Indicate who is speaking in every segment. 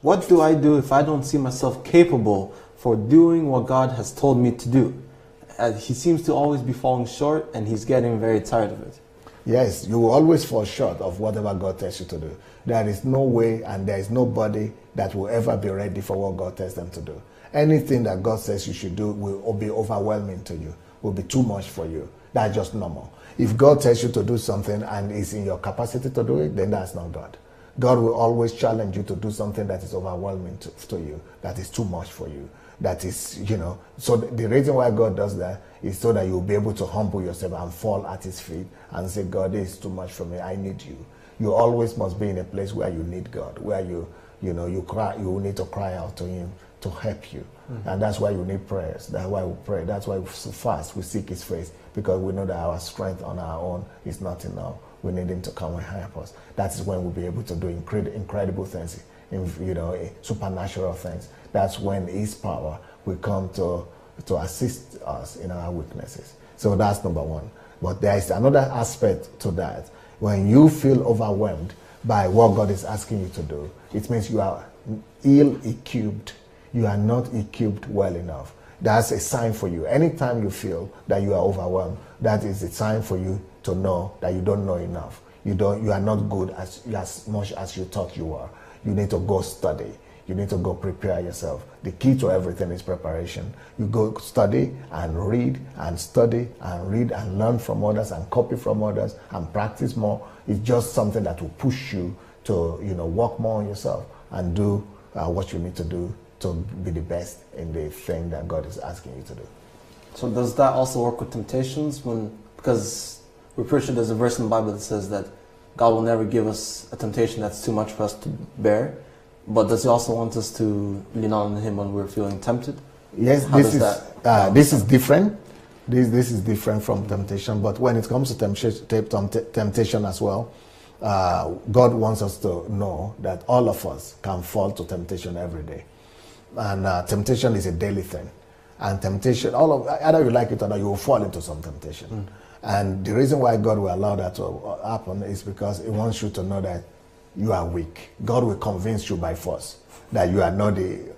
Speaker 1: What do I do if I don't see myself capable for doing what God has told me to do? He seems to always be falling short, and he's getting very tired of it.
Speaker 2: Yes, you will always fall short of whatever God tells you to do. There is no way and there is nobody that will ever be ready for what God tells them to do. Anything that God says you should do will be overwhelming to you, will be too much for you. That's just normal. If God tells you to do something and is in your capacity to do it, then that's not God. God will always challenge you to do something that is overwhelming to you, that is too much for you. That is, so the reason why God does that is so that you'll be able to humble yourself and fall at his feet and say, God, this is too much for me, I need you. You always must be in a place where you need God, where you need to cry out to him to help you. Mm-hmm. And that's why you need prayers. That's why we pray. That's why we fast, we seek his face, because we know that our strength on our own is not enough. We need him to come and help us. That is when we'll be able to do incredible things, supernatural things. That's when his power will come to assist us in our weaknesses. So that's number one. But there is another aspect to that. When you feel overwhelmed by what God is asking you to do, it means you are ill-equipped. You are not equipped well enough. That's a sign for you. Anytime you feel that you are overwhelmed, that is a sign for you to know that you don't know enough. You are not good as much as you thought you were. You need to go study. You need to go prepare yourself. The key to everything is preparation. You go study and read and study and read and learn from others and copy from others and practice more. It's just something that will push you to, work more on yourself and do what you need to do to be the best in the thing that God is asking you to do.
Speaker 1: So does that also work with temptations? Because we're pretty sure there's a verse in the Bible that says that God will never give us a temptation that's too much for us to bear. But does he also want us to lean on him when we're feeling tempted?
Speaker 2: Yes, this is different. This is different from temptation. But when it comes to temptation as well, God wants us to know that all of us can fall to temptation every day. And temptation is a daily thing. And temptation, either you like it or not, you will fall into some temptation. Mm. And the reason why God will allow that to happen is because he wants you to know that you are weak. God will convince you by force that you are not the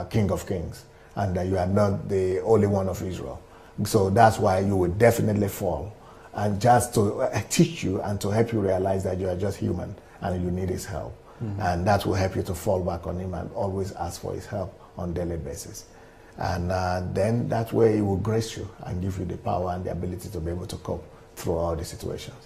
Speaker 2: King of Kings and that you are not the Holy One of Israel. So that's why you will definitely fall. And just to teach you and to help you realize that you are just human and you need his help. Mm-hmm. And that will help you to fall back on him and always ask for his help on a daily basis. And then that way he will grace you and give you the power and the ability to be able to cope through all the situations.